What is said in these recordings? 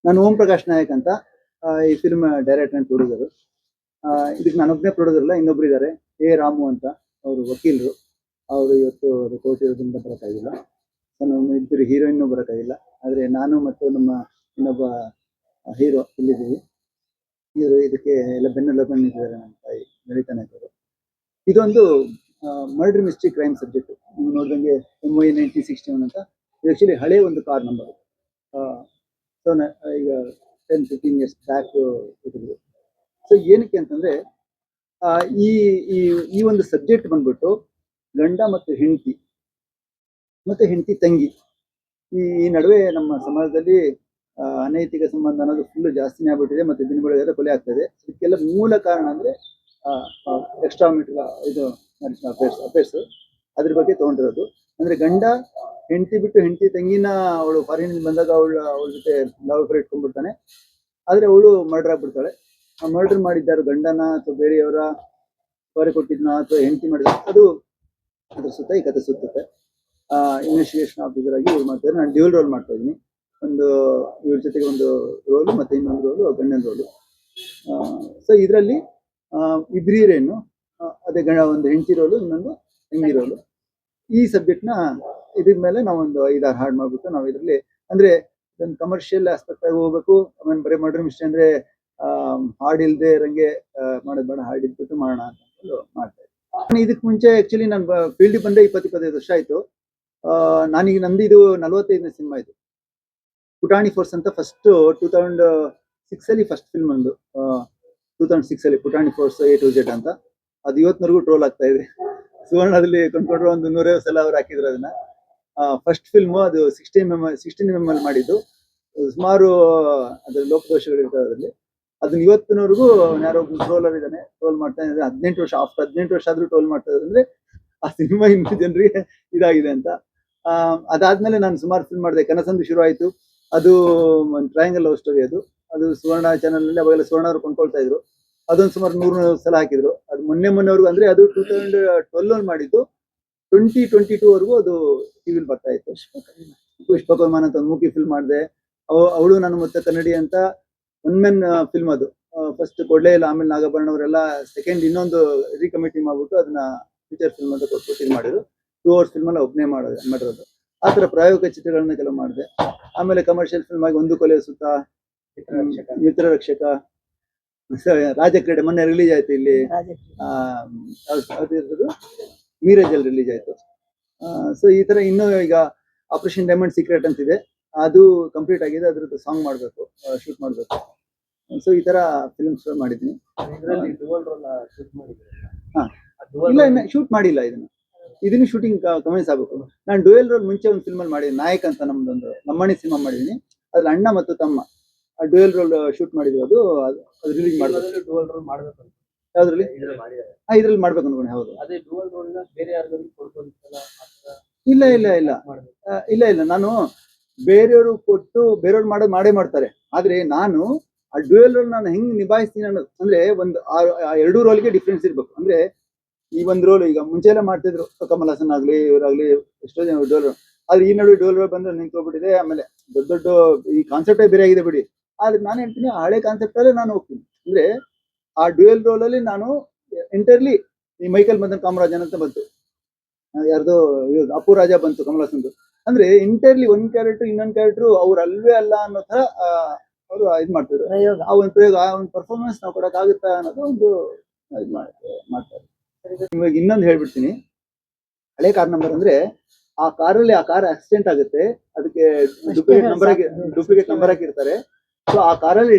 ನಾನು ಓಂ ಪ್ರಕಾಶ್ ನಾಯಕ್ ಅಂತ ಈ ಫಿಲ್ಮ್ ಡೈರೆಕ್ಟರ್ ಅಂಡ್ ಪ್ರೊಡ್ಯೂಸರ್. ಇದಕ್ಕೆ ನಾನೊಬ್ಬನೇ ಪ್ರೊಡ್ಯೂಸರ್ ಅಲ್ಲ, ಇನ್ನೊಬ್ರು ಇದ್ದಾರೆ, ಎ ರಾಮು ಅಂತ. ಅವರು ವಕೀಲರು. ಅವರು ಇವತ್ತು ಕೋರ್ಟ್ ಇರೋದ್ರಿಂದ ಬರೋಕ್ಕಾಗಿಲ್ಲ. ನಾನು ಇಬ್ಬರು ಹೀರೋಯಿನ್ ಬರೋಕ್ಕಾಗಿಲ್ಲ. ಆದರೆ ನಾನು ಮತ್ತು ನಮ್ಮ ಇನ್ನೊಬ್ಬ ಹೀರೋ ಇಲ್ಲಿದ್ದೀವಿ. ಇವರು ಇದಕ್ಕೆ ಎಲ್ಲ ಬೆನ್ನೆಲುಬು ನಿಂತಿದ್ದಾರೆ, ನಮ್ಮ ತಾಯಿ ಲಲಿತಾ ನಾಯಕ್ ಅವರು. ಇದೊಂದು ಮರ್ಡರ್ ಮಿಸ್ಟ್ರಿ ಕ್ರೈಮ್ ಸಬ್ಜೆಕ್ಟ್. ನೀವು ನೋಡಿದಂಗೆ MY 1961 ಅಂತ. ಇದು ಆ್ಯಕ್ಚುಲಿ ಹಳೆ ಒಂದು ಕಾರ್ ನಂಬರ್. ಸೊ ಈಗ 10-15 ಇಯರ್ಸ್ ಬ್ಯಾಕ್ ಇದ್ರದ್ದು. ಸೊ ಏನಕ್ಕೆ ಅಂತಂದ್ರೆ ಈ ಈ ಈ ಒಂದು ಸಬ್ಜೆಕ್ಟ್ ಬಂದ್ಬಿಟ್ಟು ಗಂಡ ಮತ್ತು ಹೆಂಡತಿ ಮತ್ತೆ ಹೆಂಡತಿ ತಂಗಿ ಈ ನಡುವೆ ನಮ್ಮ ಸಮಾಜದಲ್ಲಿ ಅನೈತಿಕ ಸಂಬಂಧ ಅನ್ನೋದು ಫುಲ್ ಜಾಸ್ತಿನೇ ಆಗ್ಬಿಟ್ಟಿದೆ. ಮತ್ತೆ ದಿನಗಳೆಲ್ಲ ಕೊಲೆ ಆಗ್ತದೆ. ಇದಕ್ಕೆಲ್ಲ ಮೂಲ ಕಾರಣ ಅಂದ್ರೆ ಎಕ್ಸ್ಟ್ರಾ ಇದು ಅಫೇರ್ಸ್ ಅದ್ರ ಬಗ್ಗೆ ತಗೊಂಡಿರೋದು. ಅಂದ್ರೆ ಗಂಡ ಹೆಂಡತಿ ಬಿಟ್ಟು ಹೆಂಡತಿ ತಂಗಿನ ಅವಳು ಫಾರಿನ್ ಬಂದಾಗ ಅವಳ ಜೊತೆ ಲವ್ ಅಫೇರ್ ಇಟ್ಕೊಂಡ್ಬಿಡ್ತಾನೆ. ಆದ್ರೆ ಅವಳು ಮರ್ಡರ್ ಆಗ್ಬಿಡ್ತಾಳೆ. ಮರ್ಡರ್ ಮಾಡಿದ್ದಾರು ಗಂಡನ ಅಥವಾ ಬೇರೆಯವರ ಹೊರೆ ಕೊಟ್ಟಿದ್ನ ಅಥವಾ ಹೆಂಡತಿ ಮಾಡಿದ, ಅದು ಅದ್ರ ಸುತ್ತ ಈ ಕತೆ ಸುತ್ತುತ್ತೆ. ಇನ್ವೆಸ್ಟಿಗೇಷನ್ ಆಫೀಸರ್ ಆಗಿ ಇವ್ರು ಮಾಡ್ತಾರೆ. ನಾನು ಡ್ಯೂಲ್ ರೋಲ್ ಮಾಡ್ತಾ ಇದ್ದೀನಿ. ಒಂದು ಇವ್ರ ಜೊತೆಗೆ ಒಂದು ರೋಲು ಮತ್ತೆ ಇನ್ನೊಂದು ರೋಲು ಗಂಡನ ರೋಲು. ಸೊ ಇದರಲ್ಲಿ ಇಬ್ರು ಹೀರೋಯಿನ್ನು, ಅದೇ ಒಂದು ಹೆಂಡತಿ ರೋಲು, ಇನ್ನೊಂದು ತಂಗಿ ರೋಲು. ಈ ಸಬ್ಜೆಕ್ಟ್ನ ಇದ್ರ ಮೇಲೆ ನಾವೊಂದು 5-6 ಹಾಡು ಮಾಡ್ಬಿಟ್ಟು ನಾವು ಇದರಲ್ಲಿ ಅಂದ್ರೆ ಒಂದು ಕಮರ್ಷಿಯಲ್ ಆಸ್ಪೆಕ್ಟ್ ಆಗಿ ಹೋಗ್ಬೇಕು. ಆಮೇಲೆ ಬರೀ ಮರ್ಡರ್ ಮಿಸ್ಟ್ರಿ ಅಂದ್ರೆ ಹಾಡಿಲ್ದೆ ಇರಂಗೆ ಮಾಡೋದು ಬೇಡ, ಹಾಡು ಇದ್ಬಿಟ್ಟು ಮಾಡೋಣ ಅಂತ ಮಾಡ್ತಾ ಇದ್ದೆ. ಇದಕ್ಕೆ ಮುಂಚೆ ಆಕ್ಚುಲಿ ನಾನು ಫೀಲ್ಡ್ ಬಂದೆ 20-25 ವರ್ಷ ಆಯ್ತು. ನಾನೀಗ ನಂದು ಇದು 45ನೇ ಸಿನಿಮಾ. ಇದು ಪುಟಾಣಿ ಫೋರ್ಸ್ ಅಂತ ಫಸ್ಟ್ 2006 ಅಲ್ಲಿ ಫಸ್ಟ್ ಫಿಲ್ಮ್ ಒಂದು 2006 ಅಲ್ಲಿ ಪುಟಾಣಿ ಫೋರ್ಸ್ A to Z ಅಂತ. ಅದು ಇವತ್ತಿನವರೆಗೂ ಟ್ರೋಲ್ ಆಗ್ತಾ ಇದೆ. ಸುವರ್ಣದಲ್ಲಿ ಕೊಂಡ್ಕೊಂಡ್ರು ಒಂದು 150 ಸಲ ಅವ್ರು ಹಾಕಿದ್ರು ಅದನ್ನ. ಫಸ್ಟ್ ಫಿಲ್ಮು ಅದು 16mm ಅಲ್ಲಿ ಮಾಡಿದ್ದು. ಸುಮಾರು ಅದ್ರ ಲೋಪದೋಷಗಳು ಇರ್ತವೆ ಅದರಲ್ಲಿ. ಅದನ್ನ ಇವತ್ತಿನವರೆಗೂ ಯಾರೋ ಟ್ರೋಲರ್ ಇದ್ದಾನೆ, ಟ್ರೋಲ್ ಮಾಡ್ತಾ ಇದ್ದಾರೆ. 18 ವರ್ಷ ಆಫ್ಟರ್ 18 ವರ್ಷ ಆದ್ರೂ ಟ್ರೋಲ್ ಮಾಡ್ತಾ ಇದ್ದಾರೆ. ಅಂದ್ರೆ ಆ ಸಿನಿಮಾ ಇನ್ನೂ ಜನರಿಗೆ ಇದಾಗಿದೆ ಅಂತ. ಅದಾದ್ಮೇಲೆ ನಾನು ಸುಮಾರು ಫಿಲ್ಮ್ ಮಾಡಿದೆ. ಕನಸಂದು ಶುರು ಆಯ್ತು. ಅದು ಒಂದು ಟ್ರಯಾಂಗಲ್ ಲವ್ ಸ್ಟೋರಿ. ಅದು ಸುವರ್ಣ ಚಾನಲ್ ನಲ್ಲಿ ಅವಾಗೆಲ್ಲ ಸುವರ್ಣ ಅವರು ಕೊಂಡ್ಕೊಳ್ತಾ ಇದ್ರು. ಅದೊಂದು ಸುಮಾರು 100 ಸಲ ಹಾಕಿದ್ರು. ಅದು ಮೊನ್ನೆವರೆಗೂ ಅಂದ್ರೆ ಅದು 2012 ಅಲ್ಲಿ ಮಾಡಿದ್ದು. 2022 ವರೆಗೂ ಅದು ಟಿವಿಲಿ ಬರ್ತಾ ಇತ್ತು. ಪುಷ್ಪಕವಿಮಾನ ಅಂತ ಒಂದು ಮೂಕಿ ಫಿಲ್ಮ್ ಮಾಡಿದೆ. ಅವಳು ನಾನು ಮತ್ತೆ ಕನ್ನಡಿ ಅಂತ ಒನ್ ಮೆನ್ ಫಿಲ್ಮ್. ಅದು ಫಸ್ಟ್ ಕೊಡ್ಲೇ ಇಲ್ಲ, ಆಮೇಲೆ ನಾಗಭರಣ ಅವರೆಲ್ಲ ಸೆಕೆಂಡ್ ಇನ್ನೊಂದು ರೀಕಮಿಟಿ ಮಾಡ್ಬಿಟ್ಟು ಅದನ್ನ ಫೀಚರ್ ಫಿಲ್ಮ್ ಅಂತ ಕೊಟ್ಬಿಟ್ಟು ಇದು ಮಾಡಿದ್ರು. 2 hours ಫಿಲ್ಮ್ ಅಲ್ಲಿ ಒಬ್ಬನೇ ಮಾಡಿರೋದು. ಆ ಥರ ಪ್ರಾಯೋಗಿಕ ಚಿತ್ರಗಳನ್ನ ಕೆಲವು ಮಾಡಿದೆ. ಆಮೇಲೆ ಕಮರ್ಷಿಯಲ್ ಫಿಲ್ಮ್ ಆಗಿ ಒಂದು ಕೊಲೆ ಸುತ್ತ, ಮಿತ್ರ ರಕ್ಷಕ, ರಾಜಕ್ರೀಡೆ ಮೊನ್ನೆ ರಿಲೀಸ್ ಆಯ್ತು ಇಲ್ಲಿ. ಮೀರಜಲ್ಲಿ ರಿಲೀಸ್ ಆಯ್ತು. ಸೊ ಈ ತರ ಇನ್ನೂ ಈಗ ಆಪರೇಷನ್ ಡೈಮಂಡ್ ಸೀಕ್ರೆಟ್ ಅಂತಿದೆ. ಅದು ಕಂಪ್ಲೀಟ್ ಆಗಿದೆ. ಅದ್ರದ್ದು ಸಾಂಗ್ ಮಾಡಬೇಕು, ಶೂಟ್ ಮಾಡಬೇಕು. ಸೊ ಈ ತರ ಫಿಲ್ಮ್ಸ್ ಮಾಡಿದ್ದೀನಿ. ಇಲ್ಲ ಶೂಟ್ ಮಾಡಿಲ್ಲ ಇದನ್ನು ಶೂಟಿಂಗ್ ಕಮೆನ್ಸ್ ಆಗಬೇಕು. ನಾನು ಡ್ಯುಯಲ್ ರೋಲ್ ಮುಂಚೆ ಒಂದು ಫಿಲ್ಮ್ ಅಲ್ಲಿ ಮಾಡಿದ್ದೀನಿ, ನಾಯಕ್ ಅಂತ. ನಮ್ದೊಂದು ನಮ್ಮಣಿ ಸಿನಿಮಾ ಮಾಡಿದ್ದೀನಿ. ಅದ್ರ ಅಣ್ಣ ಮತ್ತು ತಮ್ಮ ಡ್ಯುಯಲ್ ರೋಲ್ ಶೂಟ್ ಮಾಡಿದ್ರು. ಅದು ರಿಲೀಸ್ ಮಾಡಬೇಕು. ಯಾವ್ದ್ರಲ್ಲಿ? ಇದ್ರಲ್ಲಿ ಮಾಡ್ಬೇಕು ಅನ್ಕೊಂಡೆ. ಹೌದು. ಇಲ್ಲ ಇಲ್ಲ ಇಲ್ಲ ಇಲ್ಲ ಇಲ್ಲ ನಾನು ಬೇರೆಯವರು ಕೊಟ್ಟು ಬೇರೆಯವ್ರು ಮಾಡೇ ಮಾಡ್ತಾರೆ. ಆದ್ರೆ ನಾನು ಆ ಡ್ಯುಯಲ್ ರೋಲ್ ನಾನು ಹೆಂಗ್ ನಿಭಾಯಿಸ್ತೀನಿ ಅನ್ನೋದು ಅಂದ್ರೆ ಒಂದು ಎರಡೂ ರೋಲ್ಗೆ ಡಿಫ್ರೆನ್ಸ್ ಇರ್ಬೇಕು. ಅಂದ್ರೆ ಈ ಒಂದು ರೋಲ್ ಈಗ ಮುಂಚೆ ಎಲ್ಲ ಮಾಡ್ತಿದ್ರು, ಕಮಲ್ ಹಾಸನ್ ಆಗ್ಲಿ ಇವರಾಗ್ಲಿ, ಎಷ್ಟೋ ಜನ ಡ್ಯುಯಲ್ ರೋಲ್. ಆದ್ರೆ ಈ ನಡುವೆ ಡ್ಯುಯಲ್ ರೋಲ್ ಬಂದ್ರೆ ನಿಂತ್ಕೊಬಿಟ್ಟಿದೆ. ಆಮೇಲೆ ದೊಡ್ಡ ಈ ಕಾನ್ಸೆಪ್ಟೇ ಬೇರೆ ಆಗಿದೆ ಬಿಡಿ. ಆದ್ರೆ ನಾನು ಹೇಳ್ತೀನಿ, ಹಳೆ ಕಾನ್ಸೆಪ್ಟ್ ಅಲ್ಲೇ ನಾನು ಹೋಗ್ತೀನಿ. ಅಂದ್ರೆ ಆ ಡ್ಯುಯಲ್ ರೋಲ್ ಅಲ್ಲಿ ನಾನು ಎಂಟರ್ಲಿ ಈ ಮೈಕಲ್ ಮದನ್ ಕಾಮರಾಜನ್ ಅಂತ ಬಂತು, ಯಾರ್ದು ಅಪ್ಪು ರಾಜ ಬಂತು ಕಮಲ್ ಹಾಸನ್ದು. ಅಂದ್ರೆ ಎಂಟರ್ಲಿ ಒಂದ್ ಕ್ಯಾರೆಕ್ಟರ್ ಇನ್ನೊಂದ್ ಕ್ಯಾರೆಕ್ಟರ್ ಅವ್ರು ಅಲ್ವೇ ಅಲ್ಲ ಅನ್ನೋ ತರ ಅವರು ಇದ್ ಮಾಡ್ತಿದ್ರು. ಆ ಒಂದು ಪ್ರಯೋಗ, ಆ ಒಂದು ಪರ್ಫಾರ್ಮೆನ್ಸ್ ನಾವು ಕೊಡಕ್ ಆಗುತ್ತಾ ಅನ್ನೋದು ಒಂದು ಇದ್ ಮಾಡ್ತಾರೆ. ಇವಾಗ ಇನ್ನೊಂದು ಹೇಳ್ಬಿಡ್ತೀನಿ. ಹಳೆ ಕಾರ್ ನಂಬರ್ ಅಂದ್ರೆ ಆ ಕಾರಲ್ಲಿ ಆ ಕಾರ್ ಆಕ್ಸಿಡೆಂಟ್ ಆಗುತ್ತೆ, ಅದಕ್ಕೆ ಡೂಪ್ಲಿಕೇಟ್ ನಂಬರ್ ಹಾಕಿರ್ತಾರೆ. ಸೊ ಆ ಕಾರಲ್ಲಿ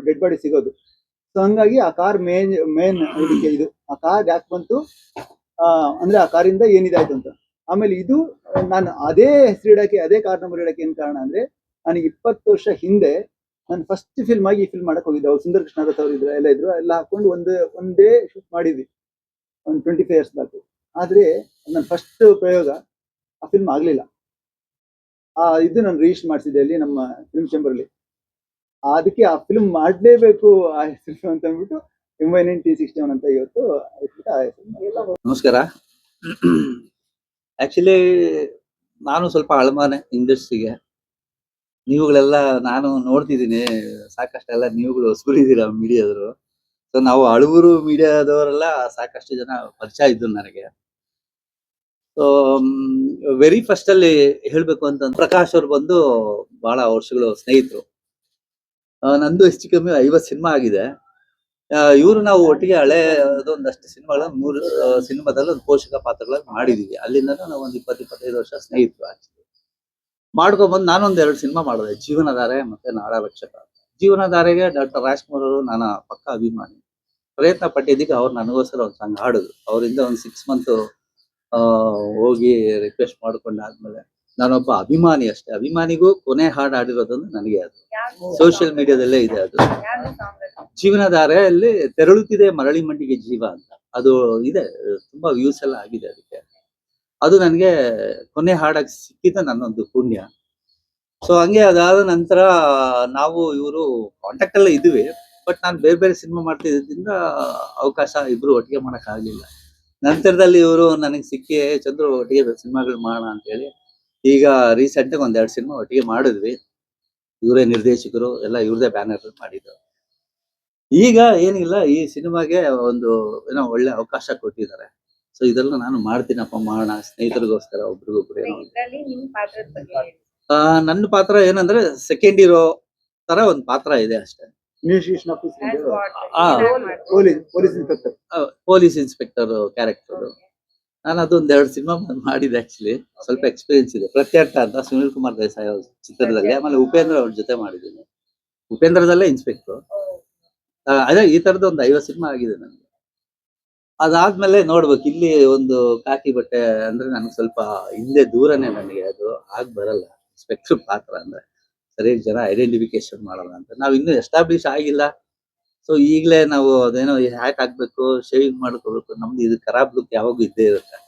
ಡೆಡ್ ಬಾಡಿ ಸಿಗೋದು. ಸೊ ಹಂಗಾಗಿ ಆ ಕಾರ್ ಮೇನ್ ಇದಕ್ಕೆ ಇದು ಆ ಕಾರ್ ಯಾಕೆ ಬಂತು ಅಂದ್ರೆ ಆ ಕಾರಿಂದ ಏನಿದಾಯ್ತು ಅಂತ. ಆಮೇಲೆ ಇದು ನಾನು ಅದೇ ಹೆಸರು ಇಡಕ್ಕೆ, ಅದೇ ಕಾರ್ ನಂಬರ್ ಇಡಕ್ಕೆ ಏನ್ ಕಾರಣ ಅಂದ್ರೆ, ನನಗೆ 20 ವರ್ಷ ಹಿಂದೆ ನಾನು ಫಸ್ಟ್ ಫಿಲ್ಮ್ ಆಗಿ ಈ ಫಿಲ್ಮ್ ಮಾಡಕ್ ಹೋಗಿದ್ದೆ. ಅವ್ರು ಸುಂದರ್ ಕೃಷ್ಣ ಅವರು ಎಲ್ಲ ಹಾಕೊಂಡು ಒಂದೇ ಶೂಟ್ ಮಾಡಿದ್ವಿ ಒಂದು 25 years ಬ್ಯಾಕ್. ಆದ್ರೆ ನನ್ನ ಫಸ್ಟ್ ಪ್ರಯೋಗ ಆ ಫಿಲ್ಮ್ ಆಗ್ಲಿಲ್ಲ. ಇದು ನಾನು ರಿಜಿಸ್ಟರ್ ಮಾಡಿಸಿದ್ದೆ ಅಲ್ಲಿ ನಮ್ಮ ಫಿಲ್ಮ್ ಚೇಂಬರ್ ಅಲ್ಲಿ. ಅದಕ್ಕೆ ಆ ಫಿಲ್ಮ್ ಮಾಡ್ಲೇಬೇಕು ಆ ಹೆಸರು ಅಂತ ಅಂದ್ಬಿಟ್ಟು MY 1961 ಅಂತ ಇವತ್ತು. ನಮಸ್ಕಾರ. ಆಕ್ಚುಲಿ ನಾನು ಸ್ವಲ್ಪ ಹಳಮಾನೆ ಇಂಡಸ್ಟ್ರಿಗೆ. ನೀವುಗಳೆಲ್ಲ ನಾನು ನೋಡ್ತಿದ್ದೀನಿ, ಸಾಕಷ್ಟೆಲ್ಲ ನೀವುಗಳು ಹೊಸಬರಿದ್ದೀರಾ ಮೀಡಿಯಾದವರು. ಸೊ ನಾವು ಹಳಬರು ಮೀಡಿಯಾದವರೆಲ್ಲ ಸಾಕಷ್ಟು ಜನ ಪರಿಚಯ ಇದ್ರು ನನಗೆ. ಸೊ ವೆರಿ ಫಸ್ಟ್ ಅಲ್ಲಿ ಹೇಳ್ಬೇಕು ಅಂತಂದ್ರೆ ಪ್ರಕಾಶ್ ಅವ್ರು ಬಂದು ಬಹಳ ವರ್ಷಗಳು ಸ್ನೇಹಿತರು. ನಂದು ಹೆಚ್ಚು ಕಮ್ಮಿ 50 ಸಿನಿಮಾ ಆಗಿದೆ. ಇವರು ನಾವು ಒಟ್ಟಿಗೆ ಹಳೆ ಅದೊಂದಷ್ಟು ಸಿನಿಮಾಗಳ 3 ಸಿನಿಮಾದಲ್ಲಿ ಒಂದು ಪೋಷಕ ಪಾತ್ರಗಳನ್ನ ಮಾಡಿದೀವಿ. ಅಲ್ಲಿಂದ ನಾವು ಒಂದು 20-25 ವರ್ಷ ಸ್ನೇಹಿತರು ಆಕ್ಚುಲಿ. ಮಾಡ್ಕೊಂಡ್ಬಂದು ನಾನೊಂದ್ 2 ಸಿನಿಮಾ ಮಾಡಿದೆ, ಜೀವನಧಾರೆ ಮತ್ತೆ ನಾಡರಕ್ಷಕ. ಜೀವನಧಾರೆಗೆ ಡಾಕ್ಟರ್ ರಾಜ್ಕುಮಾರ್ ಅವರು ನನ್ನ ಪಕ್ಕ ಅಭಿಮಾನಿ. ಪ್ರಯತ್ನ ಪಟ್ಟಿದ್ದಕ್ಕೆ ಅವ್ರು ನನಗೋಸ್ಕರ ಒಂದು ಸಾಂಗ್ ಹಾಡಿದ್ರು. ಅವರಿಂದ ಒಂದು 6 ಮಂತ್ ಹೋಗಿ ರಿಕ್ವೆಸ್ಟ್ ಮಾಡ್ಕೊಂಡಾದ್ಮೇಲೆ ನಾನೊಬ್ಬ ಅಭಿಮಾನಿ ಅಷ್ಟೇ. ಅಭಿಮಾನಿಗೂ ಕೊನೆ ಹಾಡು ಹಾಡಿರೋದಂದ್ರೆ ನನಗೆ ಅದು. ಸೋಷಿಯಲ್ ಮೀಡಿಯಾದಲ್ಲೇ ಇದೆ ಅದು. ಜೀವನಧಾರೆಯಲ್ಲಿ ತೆರಳುತ್ತಿದೆ ಮರಳಿ ಮಂಡಿಗೆ ಜೀವ ಅಂತ ಅದು ಇದೆ. ತುಂಬಾ ವ್ಯೂಸ್ ಎಲ್ಲ ಆಗಿದೆ ಅದಕ್ಕೆ. ಅದು ನನಗೆ ಕೊನೆ ಹಾಡಾಗಿ ಸಿಕ್ಕಿದ ನನ್ನೊಂದು ಪುಣ್ಯ. ಸೊ ಹಂಗೆ ಅದಾದ ನಂತರ ನಾವು ಇವರು ಕಾಂಟ್ಯಾಕ್ಟ್ ಎಲ್ಲ ಇದ್ವಿ. ಬಟ್ ನಾನು ಬೇರೆ ಬೇರೆ ಸಿನಿಮಾ ಮಾಡ್ತಿದ್ದರಿಂದ ಅವಕಾಶ ಇಬ್ರು ಒಟ್ಟಿಗೆ ಮಾಡಕ್ ಆಗ್ಲಿಲ್ಲ. ನಂತರದಲ್ಲಿ ಇವರು ನನಗೆ ಸಿಕ್ಕಿ ಚಂದ್ರು ಒಟ್ಟಿಗೆ ಸಿನಿಮಾಗಳು ಮಾಡೋಣ ಅಂತ ಹೇಳಿ ಈಗ ರೀಸೆಂಟ್ ಆಗಿ 1-2 ಸಿನಿಮಾ ಒಟ್ಟಿಗೆ ಮಾಡಿದ್ವಿ. ಇವರೇ ನಿರ್ದೇಶಕರು, ಎಲ್ಲ ಇವ್ರದೇ ಬ್ಯಾನರ್ ಮಾಡಿದ್ದು. ಈಗ ಏನಿಲ್ಲ, ಈ ಸಿನಿಮಾಗೆ ಒಂದು ಏನೋ ಒಳ್ಳೆ ಅವಕಾಶ ಕೊಟ್ಟಿದ್ದಾರೆ. ಸೊ ಇದೆಲ್ಲ ನಾನು ಮಾಡ್ತೀನಪ್ಪ, ಮಾಡೋಣ ಸ್ನೇಹಿತರಿಗೋಸ್ಕರ ಒಬ್ರಿಗೊಬ್ರು ಏನೋ. ಇದ್ರಲ್ಲಿ ನಿಮ್ ಪಾತ್ರದ ಬಗ್ಗೆ ಹೇಳಿ. ನನ್ನ ಪಾತ್ರ ಏನಂದ್ರೆ ಸೆಕೆಂಡ್ ಹೀರೋ ತರ ಒಂದು ಪಾತ್ರ ಇದೆ ಅಷ್ಟೇ. Investigation As officer, what? ಆ. ಏನಾಗ್ ಮಾಡ್ತೀರಾ? Police inspector. Police inspector character. ನಾನು ಅದೊಂದ್ 2 ಸಿನಿಮಾ ಮಾಡಿದೆ ಆಕ್ಚುಲಿ. ಸ್ವಲ್ಪ ಎಕ್ಸ್ಪೀರಿಯನ್ಸ್ ಇದೆ. ಪ್ರತ್ಯರ್ಥ ಅಂತ ಸುನಿಲ್ ಕುಮಾರ್ ದೇಸಾಯಿ ಅವ್ರ ಚಿತ್ರದಲ್ಲಿ, ಆಮೇಲೆ ಉಪೇಂದ್ರ ಅವ್ರ ಜೊತೆ ಮಾಡಿದ್ದೀನಿ. ಉಪೇಂದ್ರದಲ್ಲೇ ಇನ್ಸ್ಪೆಕ್ಟರ್. ಅದೇ ಈ ತರದ ಒಂದು 50 ಸಿನಿಮಾ ಆಗಿದೆ ನನಗೆ. ಅದಾದ್ಮೇಲೆ ನೋಡ್ಬೇಕು, ಇಲ್ಲಿ ಒಂದು ಕಾಕಿ ಬಟ್ಟೆ ಅಂದ್ರೆ ನನಗೆ ಸ್ವಲ್ಪ ಹಿಂದೆ ದೂರನೇ ನನಗೆ, ಅದು ಆಗ್ ಬರಲ್ಲ ಇನ್ಸ್ಪೆಕ್ಟರ್ ಪಾತ್ರ ಅಂದ್ರೆ. ಸರಿಯಾಗಿ ಜನ ಐಡೆಂಟಿಫಿಕೇಶನ್ ಮಾಡಲ್ಲ ಅಂತ. ನಾವ್ ಇನ್ನೂ ಎಸ್ಟಾಬ್ಲಿಷ್ ಆಗಿಲ್ಲ. ಸೊ ಈಗಲೇ ನಾವು ಅದೇನೋ ಹ್ಯಾಕ್ ಹಾಕ್ಬೇಕು, ಶೇವಿಂಗ್ ಮಾಡ್ಕೋಬೇಕು, ನಮ್ದು ಇದು ಖರಾಬ್ ಲುಕ್ ಯಾವಾಗೂ ಇದ್ದೇ ಇರುತ್ತೆ.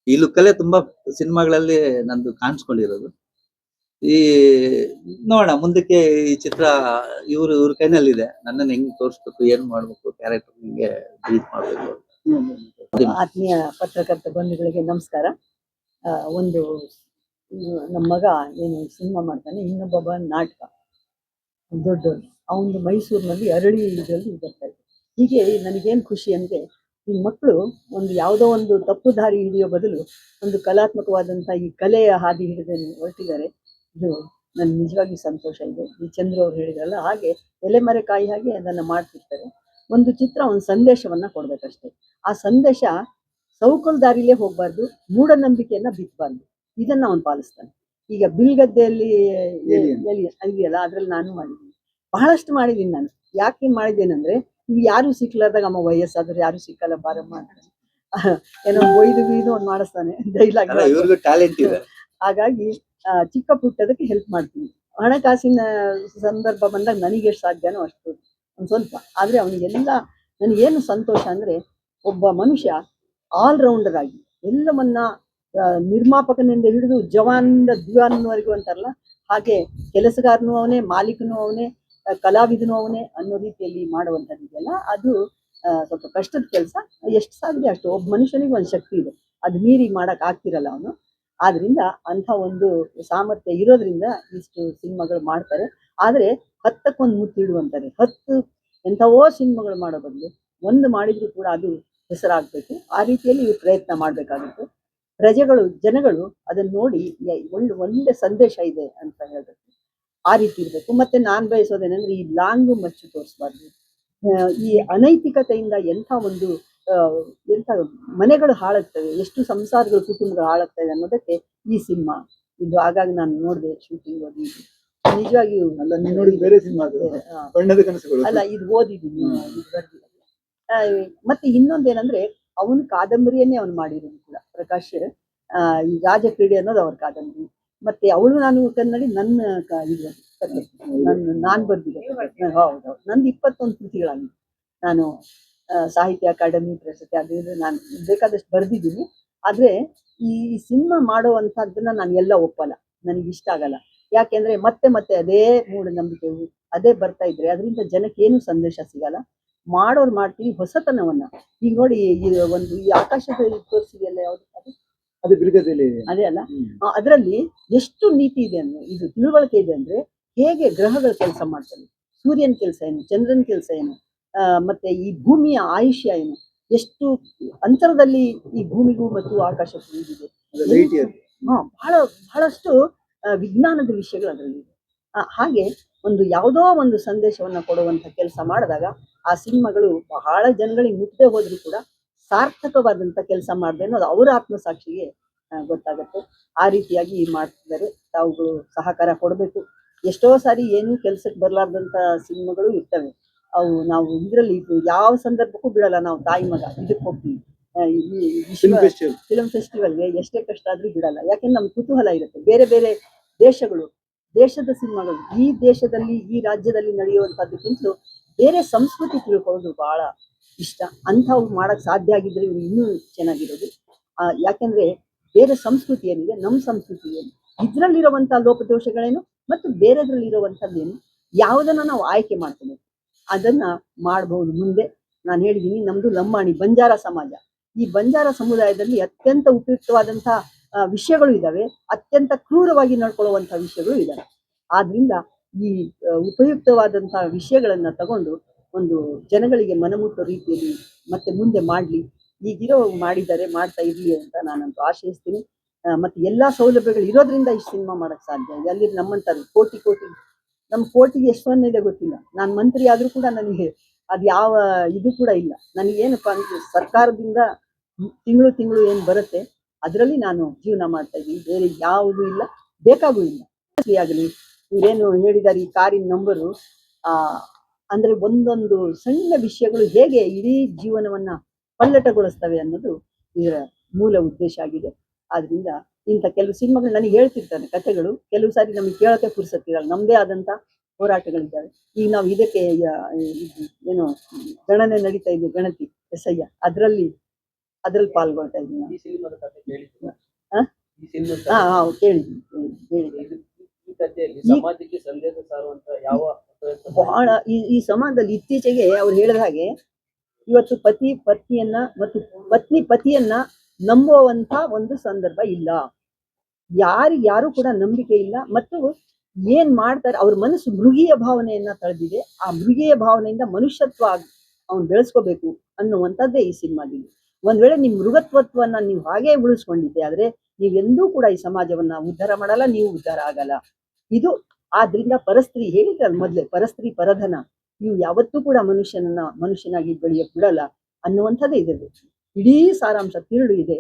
ಈ ಲುಕ್ ಅಲ್ಲೇ ತುಂಬಾ ಸಿನಿಮಾಗಳಲ್ಲಿ ನಂದು ಕಾಣಿಸ್ಕೊಂಡಿರೋದು. ಈ ನೋಡೋಣ ಮುಂದಕ್ಕೆ ಈ ಚಿತ್ರ ಇವ್ರ ಕೈನಲ್ಲಿದೆ. ನನ್ನನ್ನು ಹೆಂಗ್ ತೋರಿಸ್ಬೇಕು, ಏನ್ ಮಾಡ್ಬೇಕು, ಕ್ಯಾರೆಕ್ಟರ್ ಹಿಂಗೆ ಬೀಟ್ ಮಾಡ್ಬೇಕು. ಆತ್ಮೀಯ ಪತ್ರಕರ್ತ ಬಂಧುಗಳಿಗೆ ನಮಸ್ಕಾರ. ಒಂದು ನಮ್ಮ ಮಗ ಏನು ಸಿನಿಮಾ ಮಾಡ್ತಾನೆ, ಇನ್ನೊಬ್ಬ ನಾಟಕ ದೊಡ್ಡವನು, ಅವನು ಮೈಸೂರಿನಲ್ಲಿ ಅರಳಿ ಇದರಲ್ಲಿ ಬರ್ತಾ ಇದ್ದ. ಹೀಗೆ ನನಗೇನು ಖುಷಿ ಅಂದರೆ, ಈ ಮಕ್ಕಳು ಒಂದು ಯಾವುದೋ ಒಂದು ತಪ್ಪು ದಾರಿ ಹಿಡಿಯೋ ಬದಲು ಒಂದು ಕಲಾತ್ಮಕವಾದಂಥ ಈ ಕಲೆಯ ಹಾದಿ ಹಿಡಿದು ಹೊರಟಿದ್ದಾರೆ. ಇದು ನನಗೆ ನಿಜವಾಗಿ ಸಂತೋಷ ಇದೆ. ಈ ಚಂದ್ರು ಅವ್ರು ಹೇಳಿದ್ರಲ್ಲ ಹಾಗೆ ಎಲೆಮರೆ ಕಾಯಿ ಹಾಗೆ ಅದನ್ನು ಮಾಡ್ತಿರ್ತಾರೆ. ಒಂದು ಚಿತ್ರ ಒಂದು ಸಂದೇಶವನ್ನ ಕೊಡ್ಬೇಕಷ್ಟೇ. ಆ ಸಂದೇಶ ಸೌಕಲ್ ದಾರಿಲೇ ಹೋಗ್ಬಾರ್ದು, ಮೂಢನಂಬಿಕೆಯನ್ನ ಬಿತ್ತಬಾರ್ದು. ಇದನ್ನ ಅವನು ಪಾಲಿಸ್ತಾನೆ. ಈಗ ಬಿಲ್ಗದ್ದೆಯಲ್ಲಿ ಇದೆಯಲ್ಲ, ಅದ್ರಲ್ಲಿ ನಾನು ಮಾಡಿದ್ದೀನಿ, ಬಹಳಷ್ಟು ಮಾಡಿದ್ದೀನಿ ನಾನು. ಯಾಕೆ ಮಾಡಿದ್ದೇನೆಂದ್ರೆ, ಇವು ಯಾರು ಸಿಕ್ಲಾರ್ದಾಗ ಅಮ್ಮ ವಯಸ್ಸಾದ್ರೆ ಯಾರು ಸಿಕ್ಕಲ್ಲ ಬಾರಮ್ಮ ಅಂತ ಏನೋ ಬೊಯ್ದು ಬೀದು ಅವ್ನು ಮಾಡಿಸ್ತಾನೆ ಡೈಲಾಗ್. ಇವ್ರಿಗೂ ಟ್ಯಾಲೆಂಟ್ ಇದೆ. ಹಾಗಾಗಿ ಚಿಕ್ಕ ಪುಟ್ಟದಕ್ಕೆ ಹೆಲ್ಪ್ ಮಾಡ್ತೀನಿ. ಹಣಕಾಸಿನ ಸಂದರ್ಭ ಬಂದಾಗ ನನಗೆ ಎಷ್ಟು ಸಾಧ್ಯನೋ ಅಷ್ಟು ಒಂದು ಸ್ವಲ್ಪ. ಆದ್ರೆ ಅವನಿಗೆಲ್ಲ ನನಗೇನು ಸಂತೋಷ ಅಂದ್ರೆ, ಒಬ್ಬ ಮನುಷ್ಯ ಆಲ್ರೌಂಡರ್ ಆಗಿ ಎಲ್ಲವನ್ನ ನಿರ್ಮಾಪಕನಿಂದ ಹಿಡಿದು ಜವಾನಿಂದ ದಿವಾನ್ನವರೆಗೂ ಅಂತಾರಲ್ಲ ಹಾಗೆ ಕೆಲಸಗಾರನೂ ಅವನೇ, ಮಾಲೀಕನೂ ಅವನೇ, ಕಲಾವಿದನೂ ಅವನೇ ಅನ್ನೋ ರೀತಿಯಲ್ಲಿ ಮಾಡುವಂಥದ್ದಿದೆಯಲ್ಲ, ಅದು ಸ್ವಲ್ಪ ಕಷ್ಟದ ಕೆಲಸ. ಎಷ್ಟು ಸಾಧ್ಯ ಅಷ್ಟು. ಒಬ್ಬ ಮನುಷ್ಯನಿಗೆ ಒಂದು ಶಕ್ತಿ ಇದೆ, ಅದು ಮೀರಿ ಮಾಡಕ್ ಆಗ್ತಿರಲ್ಲ ಅವನು. ಆದ್ರಿಂದ ಅಂಥ ಒಂದು ಸಾಮರ್ಥ್ಯ ಇರೋದ್ರಿಂದ ಇಷ್ಟು ಸಿನಿಮಾಗಳು ಮಾಡ್ತಾರೆ. ಆದ್ರೆ 10ಕ್ಕೊಂದು ಮುತ್ತಿಡುವಂತಾರೆ. 10 ಎಂಥವೋ ಸಿನಿಮಾಗಳು ಮಾಡೋ ಬದಲು ಒಂದು ಮಾಡಿದ್ರು ಕೂಡ ಅದು ಹೆಸರಾಗಬೇಕು. ಆ ರೀತಿಯಲ್ಲಿ ಇವ್ರು ಪ್ರಯತ್ನ ಮಾಡಬೇಕಾಗುತ್ತೆ. ಜನಗಳು ಅದನ್ನ ನೋಡಿ ಒಳ್ಳೆ ಸಂದೇಶ ಇದೆ ಅಂತ ಹೇಳ್ಬೇಕು. ಆ ರೀತಿ ಇರಬೇಕು. ಮತ್ತೆ ನಾನು ಬಯಸೋದೇನೆಂದ್ರೆ, ಈ ಲಾಂಗು ಮಚ್ಚು ತೋರಿಸ್ಬಾರ್ದು. ಈ ಅನೈತಿಕತೆಯಿಂದ ಎಂಥ ಮನೆಗಳು ಹಾಳಾಗ್ತವೆ, ಎಷ್ಟು ಸಂಸಾರಗಳು, ಕುಟುಂಬಗಳು ಹಾಳಾಗ್ತವೆ ಅನ್ನೋದಕ್ಕೆ ಈ ಸಿನಿಮಾ ಇದು. ಹಾಗಾಗಿ ನಾನು ನೋಡಿದೆ ಶೂಟಿಂಗ್ ಹೋಗಿ, ನಿಜವಾಗಿಯೂ ಅಲ್ಲ, ನೀವ್ ನೋಡಿ ಬೇರೆ ಸಿನಿಮಾ ಬಣ್ಣದ ಕನಸುಗಳು. ಅಲ್ಲ, ಇದು ಓದಿದ್ದೀನಿ, ಇದು ಬರ್ದಿದ್ದೀನಿ. ಮತ್ತೆ ಇನ್ನೊಂದೇನಂದ್ರೆ, ಅವನು ಕಾದಂಬರಿಯನ್ನೇ ಅವನು ಮಾಡಿರೋದು ಕೂಡ, ಪ್ರಕಾಶ್. ಈ ರಾಜಕ್ರೀಡೆ ಅನ್ನೋದು ಅವ್ರ ಕಾದಂಬರಿ. ಮತ್ತೆ ಅವಳು ನಾನು ಕನ್ನಡಿ, ನನ್ನ ಇದು ಕಥೆ, ನಾನು ಬರ್ದಿದ್ದೆ. ಹೌದೌದು, ನಂದು 21 ಕೃತಿಗಳಾಗಿದೆ. ನಾನು ಸಾಹಿತ್ಯ ಅಕಾಡೆಮಿ ಪ್ರಶಸ್ತಿ ಅದು ನಾನು ಬೇಕಾದಷ್ಟು ಬರ್ದಿದ್ದೀನಿ. ಆದ್ರೆ ಈ ಸಿನಿಮಾ ಮಾಡುವಂಥದ್ದನ್ನ ನಾನು ಎಲ್ಲ ಒಪ್ಪಲ್ಲ, ನನಗೆ ಇಷ್ಟ ಆಗಲ್ಲ. ಯಾಕೆಂದ್ರೆ ಮತ್ತೆ ಮತ್ತೆ ಅದೇ ಮೂಢನಂಬಿಕೆವು ಅದೇ ಬರ್ತಾ ಇದ್ರೆ ಅದರಿಂದ ಜನಕ್ಕೆ ಏನು ಸಂದೇಶ ಸಿಗಲ್ಲ. ಮಾಡೋರು ಮಾಡ್ತೀವಿ ಹೊಸತನವನ್ನ. ಈಗ ನೋಡಿ, ಈ ಆಕಾಶದ ತೋರಿಸಿದೆಯಲ್ಲ, ಯಾವ್ದು ಅದು ಅದು ಬಿರುಗದಲ್ಲಿ ಅದೇ ಅಲ್ಲ, ಅದರಲ್ಲಿ ಎಷ್ಟು ನೀತಿ ಇದೆ ಅಂದ್ರೆ, ಇದು ತಿಳುವಳಿಕೆ ಇದೆ ಅಂದ್ರೆ, ಹೇಗೆ ಗ್ರಹಗಳ ಕೆಲಸ ಮಾಡ್ತವೆ, ಸೂರ್ಯನ ಕೆಲಸ ಏನು, ಚಂದ್ರನ ಕೆಲಸ ಏನು, ಮತ್ತೆ ಈ ಭೂಮಿಯ ಆಯುಷ್ಯ ಏನು, ಎಷ್ಟು ಅಂತರದಲ್ಲಿ ಈ ಭೂಮಿಗೂ ಮತ್ತು ಆಕಾಶಕ್ಕೂ ಇದಿದೆ. Light year. ಬಹಳಷ್ಟು ವಿಜ್ಞಾನದ ವಿಷಯಗಳು ಅದರಲ್ಲಿ ಇದೆ. ಹಾಗೆ ಒಂದು ಯಾವುದೋ ಒಂದು ಸಂದೇಶವನ್ನ ಕೊಡುವಂತ ಕೆಲಸ ಮಾಡಿದಾಗ ಆ ಸಿನಿಮಾಗಳು ಬಹಳ ಜನಗಳಿಗೆ ಮುಟ್ಟದೆ ಹೋದ್ರೂ ಕೂಡ ಸಾರ್ಥಕವಾದಂತ ಕೆಲಸ ಮಾಡಿದೆ ಅನ್ನೋದು ಅವರ ಆತ್ಮಸಾಕ್ಷಿಗೆ ಗೊತ್ತಾಗುತ್ತೆ. ಆ ರೀತಿಯಾಗಿ ಮಾಡ್ತಿದ್ದಾರೆ. ತಾವುಗಳು ಸಹಕಾರ ಕೊಡಬೇಕು. ಎಷ್ಟೋ ಸಾರಿ ಏನು ಕೆಲ್ಸಕ್ಕೆ ಬರ್ಲಾರ್ದಂತ ಸಿನಿಮಾಗಳು ಇರ್ತವೆ. ಅವು ನಾವು ಇದರಲ್ಲಿ ಯಾವ ಸಂದರ್ಭಕ್ಕೂ ಬಿಡಲ್ಲ. ನಾವು ತಾಯಿ ಮಗ ಇದಕ್ಕೆ ಹೋಗ್ತೀವಿ, ಫಿಲ್ಮ್ ಫೆಸ್ಟಿವಲ್ಗೆ ಎಷ್ಟೇ ಕಷ್ಟ ಆದ್ರೂ ಬಿಡಲ್ಲ. ಯಾಕೆಂದ್ರೆ ನಮ್ಗೆ ಕುತೂಹಲ ಇರುತ್ತೆ. ಬೇರೆ ಬೇರೆ ದೇಶಗಳು, ದೇಶದ ಸಿನಿಮಾಗಳು, ಈ ದೇಶದಲ್ಲಿ ಈ ರಾಜ್ಯದಲ್ಲಿ ನಡೆಯುವಂಥದ್ದಕ್ಕಿಂತಲೂ ಬೇರೆ ಸಂಸ್ಕೃತಿ ತಿಳ್ಕೊಳ್ಳೋದು ಬಹಳ ಇಷ್ಟ. ಅಂಥವು ಮಾಡಕ್ ಸಾಧ್ಯ ಆಗಿದ್ರೆ ಇವ್ರು ಇನ್ನೂ ಚೆನ್ನಾಗಿರೋದು. ಯಾಕೆಂದ್ರೆ ಬೇರೆ ಸಂಸ್ಕೃತಿ ಏನಿದೆ, ನಮ್ಮ ಸಂಸ್ಕೃತಿ ಏನು, ಇದ್ರಲ್ಲಿರುವಂತಹ ಲೋಪದೋಷಗಳೇನು ಮತ್ತು ಬೇರೆದ್ರಲ್ಲಿರುವಂಥದ್ದೇನು, ಯಾವುದನ್ನ ನಾವು ಆಯ್ಕೆ ಮಾಡ್ಕೋಬೇಕು, ಅದನ್ನ ಮಾಡಬಹುದು. ಮುಂದೆ ನಾನು ಹೇಳಿದ್ದೀನಿ, ನಮ್ದು ಲಂಬಾಣಿ ಬಂಜಾರ ಸಮಾಜ. ಈ ಬಂಜಾರ ಸಮುದಾಯದಲ್ಲಿ ಅತ್ಯಂತ ಉಪಯುಕ್ತವಾದಂತಹ ವಿಷಯಗಳು ಇದ್ದಾವೆ, ಅತ್ಯಂತ ಕ್ರೂರವಾಗಿ ನಡ್ಕೊಳ್ಳುವಂತಹ ವಿಷಯಗಳು ಇದ್ದಾವೆ. ಆದ್ರಿಂದ ಈ ಉಪಯುಕ್ತವಾದಂತಹ ವಿಷಯಗಳನ್ನ ತಗೊಂಡು ಒಂದು ಜನಗಳಿಗೆ ಮನಮುಟ್ಟೋ ರೀತಿಯಲ್ಲಿ ಮತ್ತೆ ಮುಂದೆ ಮಾಡ್ಲಿ. ಈಗಿರೋ ಮಾಡಿದ್ದಾರೆ, ಮಾಡ್ತಾ ಇರ್ಲಿ ಅಂತ ನಾನಂತೂ ಆಶಯಿಸ್ತೀನಿ. ಮತ್ತೆ ಎಲ್ಲಾ ಸೌಲಭ್ಯಗಳು ಇರೋದ್ರಿಂದ ಈ ಸಿನಿಮಾ ಮಾಡಕ್ ಸಾಧ್ಯ ಇದೆ. ಅಲ್ಲಿ ನಮ್ಮಂತಾರೆ ಕೋಟಿ ನಮ್ಮ ಕೋಟಿಗೆ ಎಷ್ಟು ಅನ್ನೋದೇ ಗೊತ್ತಿಲ್ಲ. ನಾನು ಮಂತ್ರಿ ಆದ್ರೂ ಕೂಡ ನನಗೆ ಅದು ಯಾವ ಇದು ಕೂಡ ಇಲ್ಲ. ನನಗೇನಪ್ಪ ಅಂದ್ರೆ ಸರ್ಕಾರದಿಂದ ತಿಂಗಳು ಏನ್ ಬರುತ್ತೆ ಅದರಲ್ಲಿ ನಾನು ಜೀವನ ಮಾಡ್ತಾ ಇದ್ದೀನಿ. ಬೇರೆ ಯಾವುದು ಇಲ್ಲ, ಬೇಕಾಗೂ ಇಲ್ಲ. ಆಗಲಿ ಇವ್ರೇನು ಹೇಳಿದ್ದಾರೆ, ಈ ಕಾರಿನ ನಂಬರು ಅಂದ್ರೆ ಒಂದೊಂದು ಸಣ್ಣ ವಿಷಯಗಳು ಹೇಗೆ ಇಡೀ ಜೀವನವನ್ನ ಪಲ್ಲಟಗೊಳಿಸ್ತವೆ ಅನ್ನೋದು ಇದರ ಮೂಲ ಉದ್ದೇಶ ಆಗಿದೆ. ಆದ್ರಿಂದ ಇಂಥ ಕೆಲವು ಸಿನಿಮಾಗಳು ನನಗೆ ಹೇಳ್ತಿರ್ತಾನೆ ಕಥೆಗಳು. ಕೆಲವು ಸಾರಿ ನಮಗೆ ಕೇಳೋಕೆ ಪುರ್ಸತ್ತಿರಲ್ಲ, ನಮ್ದೇ ಆದಂತ ಹೋರಾಟಗಳಿದ್ದಾವೆ. ಈಗ ನಾವು ಇದಕ್ಕೆ ಏನು ಗಣನೆ ನಡೀತಾ ಇದೆ, ಗಣತಿ ಎಸಯ್ಯ, ಅದ್ರಲ್ಲಿ ಪಾಲ್ಗೊಳ್ತಾ ಇದ್ದೀನಿ. ಬಹಳ ಈ ಸಮಾಜದಲ್ಲಿ ಇತ್ತೀಚೆಗೆ ಅವ್ರು ಹೇಳಿದ ಹಾಗೆ ಇವತ್ತು ಪತಿ ಪತ್ನಿಯನ್ನ ಮತ್ತು ಪತ್ನಿ ಪತಿಯನ್ನ ನಂಬುವಂತ ಒಂದು ಸಂದರ್ಭ ಇಲ್ಲ. ಯಾರು ಕೂಡ ನಂಬಿಕೆ ಇಲ್ಲ. ಮತ್ತು ಏನ್ ಮಾಡ್ತಾರೆ, ಅವ್ರ ಮನಸ್ಸು ಮೃಗೀಯ ಭಾವನೆಯನ್ನ ತಳೆದಿದೆ. ಆ ಮೃಗೀಯ ಭಾವನೆಯಿಂದ ಮನುಷ್ಯತ್ವ ಅವ್ನು ಬೆಳೆಸ್ಕೋಬೇಕು ಅನ್ನುವಂಥದ್ದೇ ಈ ಸಿನಿಮಾದಲ್ಲಿ. ಒಂದ್ ವೇಳೆ ನಿಮ್ ಮೃಗತ್ವತ್ವನ್ನ ನೀವು ಹಾಗೆ ಉಳಿಸ್ಕೊಂಡಿದ್ದೆ ಆದ್ರೆ ನೀವೆಂದೂ ಕೂಡ ಈ ಸಮಾಜವನ್ನ ಉದ್ಧಾರ ಮಾಡಲ್ಲ, ನೀವು ಉದ್ಧಾರ ಆಗಲ್ಲ. ಇದು ಆದ್ರಿಂದ ಪರಸ್ತ್ರೀ ಹೇಳಿದ್ರಲ್ಲ ಮೊದ್ಲೇ, ಪರಸ್ತ್ರೀ ಪರಧನ, ಇವು ಯಾವತ್ತೂ ಕೂಡ ಮನುಷ್ಯನಾಗಿ ಬೆಳೆಯಕ್ ಬಿಡಲ್ಲ ಅನ್ನುವಂಥದ್ದೇ ಇದೆ. ಇಡೀ ಸಾರಾಂಶ ತಿರುಳು ಇದೆ.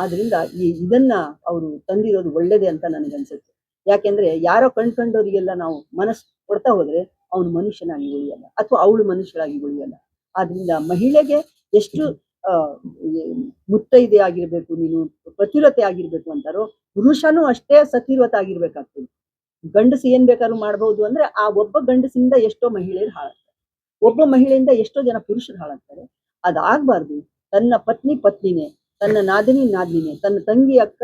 ಆದ್ರಿಂದ ಇದನ್ನ ಅವರು ತಂದಿರೋದು ಒಳ್ಳೇದೇ ಅಂತ ನನಗನ್ಸುತ್ತೆ. ಯಾಕೆಂದ್ರೆ ಯಾರೋ ಕಂಡ್ಕೊಂಡವರಿಗೆಲ್ಲ ನಾವು ಮನಸ್ಸು ಕೊಡ್ತಾ ಹೋದ್ರೆ ಅವನು ಮನುಷ್ಯನಾಗಿ ಉಳಿಯಲ್ಲ ಅಥವಾ ಅವಳು ಮನುಷ್ಯರಾಗಿ ಉಳಿಯಲ್ಲ. ಆದ್ರಿಂದ ಮಹಿಳೆಗೆ ಎಷ್ಟು ಮುತ್ತೈದೆ ಆಗಿರ್ಬೇಕು, ನೀನು ಪ್ರತಿರತೆ ಆಗಿರ್ಬೇಕು ಅಂತಾರೋ, ಪುರುಷನೂ ಅಷ್ಟೇ ಸತಿರತ ಆಗಿರ್ಬೇಕಾಗ್ತದೆ. ಗಂಡಸು ಏನ್ ಬೇಕಾದ್ರೂ ಮಾಡ್ಬಹುದು ಅಂದ್ರೆ ಆ ಒಬ್ಬ ಗಂಡಸಿಂದ ಎಷ್ಟೋ ಮಹಿಳೆಯರು ಹಾಳಾಗ್ತಾರೆ, ಒಬ್ಬ ಮಹಿಳೆಯಿಂದ ಎಷ್ಟೋ ಜನ ಪುರುಷರು ಹಾಳಾಗ್ತಾರೆ. ಅದಾಗಬಾರ್ದು. ತನ್ನ ಪತ್ನಿ ಪತ್ನಿನೇ, ತನ್ನ ನಾದಿನಿನೇ, ತನ್ನ ತಂಗಿ ಅಕ್ಕ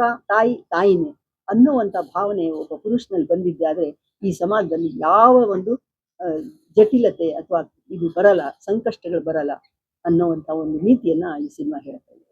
ತಾಯಿನೇ ಅನ್ನುವಂತ ಭಾವನೆ ಒಬ್ಬ ಪುರುಷನಲ್ಲಿ ಬಂದಿದ್ದೆ ಆದ್ರೆ ಈ ಸಮಾಜದಲ್ಲಿ ಯಾವ ಒಂದು ಜಟಿಲತೆ ಅಥವಾ ಇದು ಬರಲ್ಲ, ಸಂಕಷ್ಟಗಳು ಬರಲ್ಲ ಅನ್ನುವಂತ ಒಂದು ನೀತಿಯನ್ನ ಈ ಸಿನಿಮಾ ಹೇಳ್ತಾ ಇದೆ.